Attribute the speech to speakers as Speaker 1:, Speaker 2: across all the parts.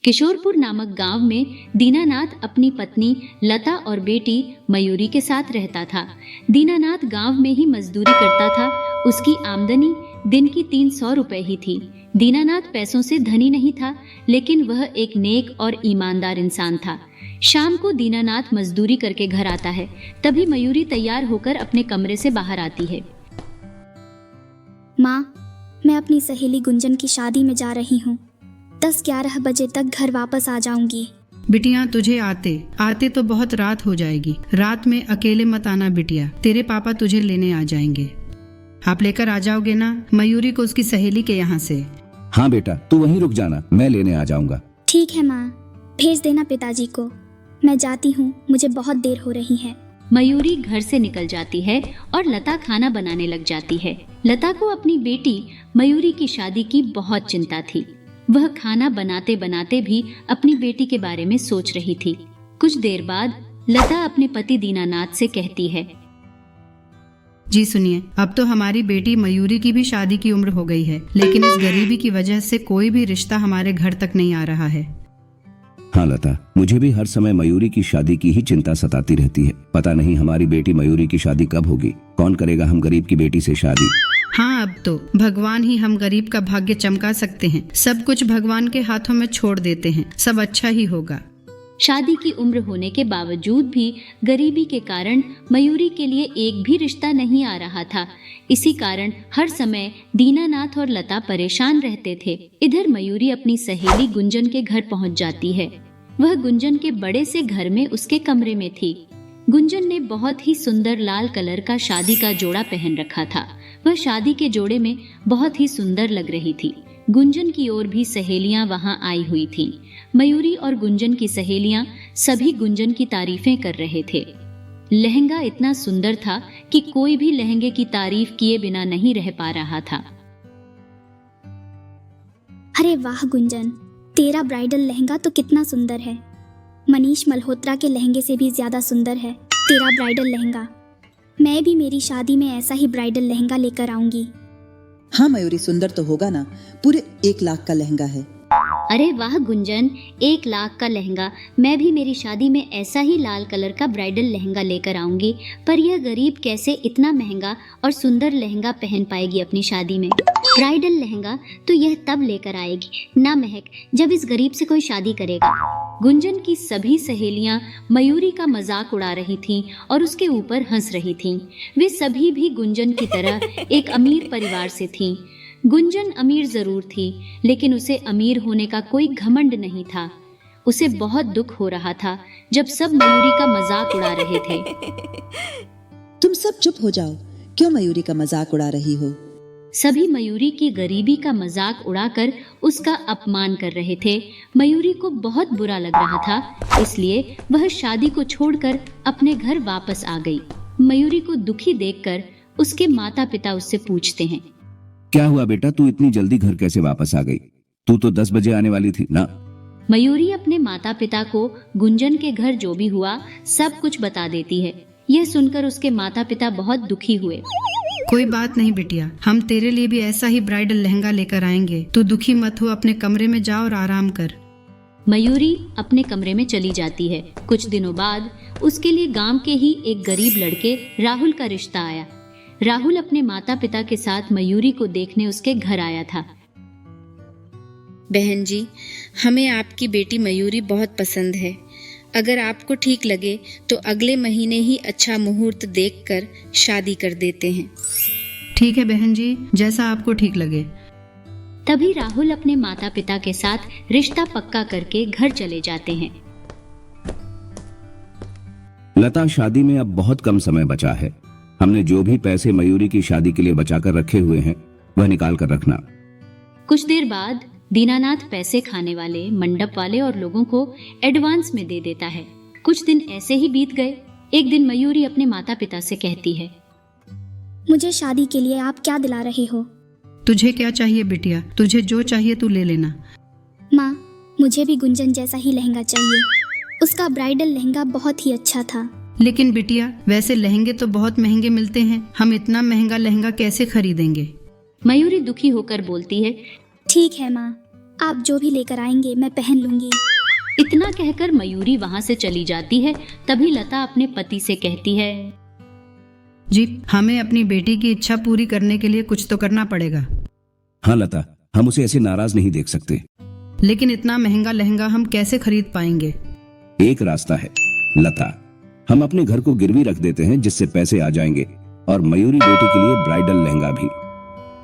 Speaker 1: किशोरपुर नामक गांव में दीनानाथ अपनी पत्नी लता और बेटी मयूरी के साथ रहता था। दीनानाथ गांव में ही मजदूरी करता था। उसकी आमदनी दिन की 300 रुपए ही थी। दीनानाथ पैसों से धनी नहीं था, लेकिन वह एक नेक और ईमानदार इंसान था। शाम को दीनानाथ मजदूरी करके घर आता है। तभी मयूरी तैयार होकर अपने कमरे से बाहर आती है।
Speaker 2: माँ, मैं अपनी सहेली गुंजन की शादी में जा रही हूँ। 10-11 बजे तक घर वापस आ जाऊंगी।
Speaker 3: बिटिया, तुझे आते आते तो बहुत रात हो जाएगी। रात में अकेले मत आना बिटिया, तेरे पापा तुझे लेने आ जाएंगे। आप लेकर आ जाओगे ना मयूरी को उसकी सहेली के यहाँ से?
Speaker 4: हाँ बेटा, तू वहीं रुक जाना, मैं लेने आ जाऊंगा।
Speaker 2: ठीक है माँ, भेज देना पिताजी को। मैं जाती हूँ, मुझे बहुत देर हो रही है।
Speaker 1: मयूरी घर से निकल जाती है और लता खाना बनाने लग जाती है। लता को अपनी बेटी मयूरी की शादी की बहुत चिंता थी। वह खाना बनाते बनाते भी अपनी बेटी के बारे में सोच रही थी। कुछ देर बाद लता अपने पति दीनानाथ से कहती है,
Speaker 3: जी सुनिए, अब तो हमारी बेटी मयूरी की भी शादी की उम्र हो गई है, लेकिन इस गरीबी की वजह से कोई भी रिश्ता हमारे घर तक नहीं आ रहा है।
Speaker 4: हाँ लता, मुझे भी हर समय मयूरी की शादी की ही चिंता सताती रहती है। पता नहीं हमारी बेटी मयूरी की शादी कब होगी। कौन करेगा हम गरीब की बेटी से शादी?
Speaker 3: हाँ, अब तो भगवान ही हम गरीब का भाग्य चमका सकते हैं। सब कुछ भगवान के हाथों में छोड़ देते हैं, सब अच्छा ही होगा।
Speaker 1: शादी की उम्र होने के बावजूद भी गरीबी के कारण मयूरी के लिए एक भी रिश्ता नहीं आ रहा था। इसी कारण हर समय दीनानाथ और लता परेशान रहते थे। इधर मयूरी अपनी सहेली गुंजन के घर पहुंच जाती है। वह गुंजन के बड़े से घर में उसके कमरे में थी। गुंजन ने बहुत ही सुंदर लाल कलर का शादी का जोड़ा पहन रखा था। वह शादी के जोड़े में बहुत ही सुंदर लग रही थी। गुंजन की ओर भी सहेलियां वहां आई हुई थीं। मयूरी और गुंजन की सहेलियां सभी गुंजन की तारीफें कर रहे थे। लहंगा इतना सुंदर था कि कोई भी लहंगे की तारीफ किए बिना नहीं रह पा रहा था।
Speaker 2: अरे वाह गुंजन, तेरा ब्राइडल लहंगा तो कितना सुंदर है। मनीष मल्होत्रा के लहंगे से भी ज्यादा सुंदर है तेरा ब्राइडल लहंगा। मैं भी मेरी शादी में ऐसा ही ब्राइडल लहंगा लेकर आऊंगी।
Speaker 5: हाँ मयूरी, सुंदर तो होगा ना। पूरे 1 लाख का लहंगा है।
Speaker 1: अरे वाह गुंजन, 1 लाख का लहंगा। मैं भी मेरी शादी में ऐसा ही लाल कलर का ब्राइडल लहंगा लेकर आऊंगी। पर यह गरीब कैसे इतना महंगा और सुंदर लहंगा पहन पाएगी अपनी शादी में? ब्राइडल लहंगा तो यह तब लेकर आएगी ना महक, जब इस गरीब से कोई शादी करेगा। गुंजन की सभी सहेलियां मयूरी का मजाक उड़ा रही थीं और उसके ऊपर हंस रही थीं। वे सभी भी गुंजन की तरह एक अमीर परिवार से थीं। गुंजन अमीर जरूर थी, लेकिन उसे अमीर होने का कोई घमंड नहीं था। उसे बहुत दुख हो रहा था जब सब मयूरी का मजाक उड़ा रहे थे।
Speaker 5: तुम सब चुप हो जाओ, क्यों मयूरी का मजाक उड़ा रही हो?
Speaker 1: सभी मयूरी की गरीबी का मजाक उड़ाकर उसका अपमान कर रहे थे। मयूरी को बहुत बुरा लग रहा था, इसलिए वह शादी को छोड़कर अपने घर वापस आ गई। मयूरी को दुखी देखकर उसके माता पिता उससे पूछते हैं,
Speaker 4: क्या हुआ बेटा, तू इतनी जल्दी घर कैसे वापस आ गई? तू तो 10 बजे आने वाली थी ना।
Speaker 1: मयूरी अपने माता पिता को गुंजन के घर जो भी हुआ सब कुछ बता देती है। यह सुनकर उसके माता पिता बहुत दुखी हुए।
Speaker 3: कोई बात नहीं बिटिया, हम तेरे लिए भी ऐसा ही ब्राइडल लहंगा लेकर आएंगे। तू दुखी मत हो, अपने कमरे में जा और आराम कर।
Speaker 1: मयूरी अपने कमरे में चली जाती है। कुछ दिनों बाद उसके लिए गांव के ही एक गरीब लड़के राहुल का रिश्ता आया। राहुल अपने माता पिता के साथ मयूरी को देखने उसके घर आया था।
Speaker 6: बहन जी, हमें आपकी बेटी मयूरी बहुत पसंद है। अगर आपको ठीक लगे तो अगले महीने ही अच्छा मुहूर्त देखकर शादी कर देते हैं।
Speaker 3: ठीक है बहन जी, जैसा आपको ठीक लगे।
Speaker 1: तभी राहुल अपने माता पिता के साथ रिश्ता पक्का करके घर चले जाते हैं।
Speaker 4: लता, शादी में अब बहुत कम समय बचा है। हमने जो भी पैसे मयूरी की शादी के लिए बचाकर रखे हुए हैं वह निकाल कर रखना।
Speaker 1: कुछ देर बाद दीनानाथ पैसे खाने वाले, मंडप वाले और लोगों को एडवांस में दे देता है। कुछ दिन ऐसे ही बीत गए। एक दिन मयूरी अपने माता पिता से कहती है,
Speaker 2: मुझे शादी के लिए आप क्या दिला रहे हो?
Speaker 3: तुझे क्या चाहिए बिटिया? तुझे जो चाहिए तू ले लेना।
Speaker 2: माँ, मुझे भी गुंजन जैसा ही लहंगा चाहिए। उसका ब्राइडल लहंगा बहुत ही अच्छा था।
Speaker 3: लेकिन बिटिया, वैसे लहंगे तो बहुत महंगे मिलते हैं। हम इतना महंगा लहंगा कैसे खरीदेंगे?
Speaker 1: मयूरी दुखी होकर बोलती है,
Speaker 2: ठीक है माँ, आप जो भी लेकर आएंगे मैं पहन लूंगी।
Speaker 1: इतना कहकर मयूरी वहाँ से चली जाती है। तभी लता अपने पति से कहती है,
Speaker 3: जी, हमें अपनी बेटी की इच्छा पूरी करने के लिए कुछ तो करना पड़ेगा।
Speaker 4: हाँ लता, हम उसे ऐसे नाराज नहीं देख सकते।
Speaker 3: लेकिन इतना महंगा लहंगा हम कैसे खरीद पाएंगे?
Speaker 4: एक रास्ता है लता, हम अपने घर को गिरवी रख देते हैं जिससे पैसे आ जाएंगे, और मयूरी बेटी के लिए ब्राइडल लहंगा भी।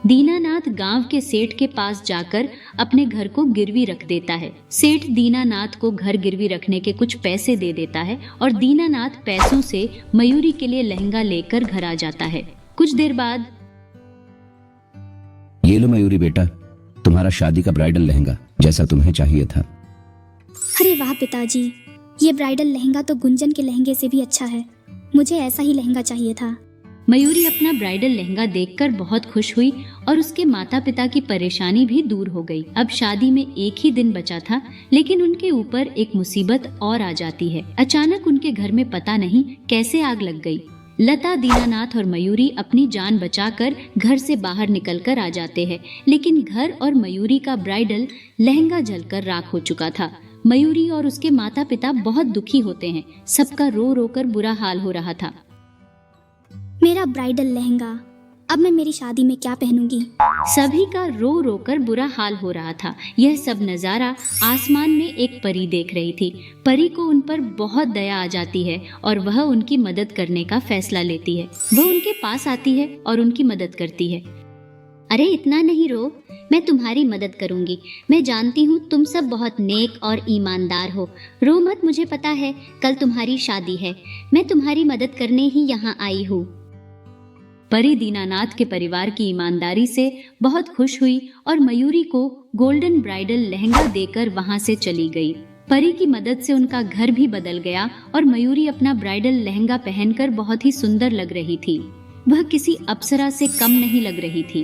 Speaker 1: दीनानाथ गांव के सेठ के पास जाकर अपने घर को गिरवी रख देता है। सेठ दीनानाथ को घर गिरवी रखने के कुछ पैसे दे देता है और दीनानाथ पैसों से मयूरी के लिए लहंगा लेकर घर आ जाता है। कुछ देर बाद,
Speaker 4: ये लो मयूरी बेटा, तुम्हारा शादी का ब्राइडल लहंगा जैसा तुम्हें चाहिए था।
Speaker 2: अरे वाह पिताजी, ये ब्राइडल लहंगा तो गुंजन के लहंगे से भी अच्छा है। मुझे ऐसा ही लहंगा चाहिए था।
Speaker 1: मयूरी अपना ब्राइडल लहंगा देखकर बहुत खुश हुई और उसके माता पिता की परेशानी भी दूर हो गई। अब शादी में एक ही दिन बचा था, लेकिन उनके ऊपर एक मुसीबत और आ जाती है। अचानक उनके घर में पता नहीं कैसे आग लग गई। लता, दीनानाथ और मयूरी अपनी जान बचाकर घर से बाहर निकलकर आ जाते हैं, लेकिन घर और मयूरी का ब्राइडल लहंगा जलकर राख हो चुका था। मयूरी और उसके माता पिता बहुत दुखी होते हैं। सबका रो रो कर बुरा हाल हो रहा था।
Speaker 2: मेरा ब्राइडल लहंगा, अब मैं मेरी शादी में क्या पहनूंगी?
Speaker 1: सभी का रो रो कर बुरा हाल हो रहा था। यह सब नजारा आसमान में एक परी देख रही थी। परी को उन पर बहुत दया आ जाती है और वह उनकी मदद करने का फैसला लेती है। वह उनके पास आती है और उनकी मदद करती है।
Speaker 7: अरे इतना नहीं रो, मैं तुम्हारी मदद करूंगी। मैं जानती हूँ तुम सब बहुत नेक और ईमानदार हो। रो मत, मुझे पता है कल तुम्हारी शादी है। मैं तुम्हारी मदद करने ही यहाँ आई हूँ।
Speaker 1: परी दीनानाथ के परिवार की ईमानदारी से बहुत खुश हुई और मयूरी को गोल्डन ब्राइडल लहंगा देकर वहां से चली गई। परी की मदद से उनका घर भी बदल गया और मयूरी अपना ब्राइडल लहंगा पहनकर बहुत ही सुंदर लग रही थी। वह किसी अप्सरा से कम नहीं लग रही थी।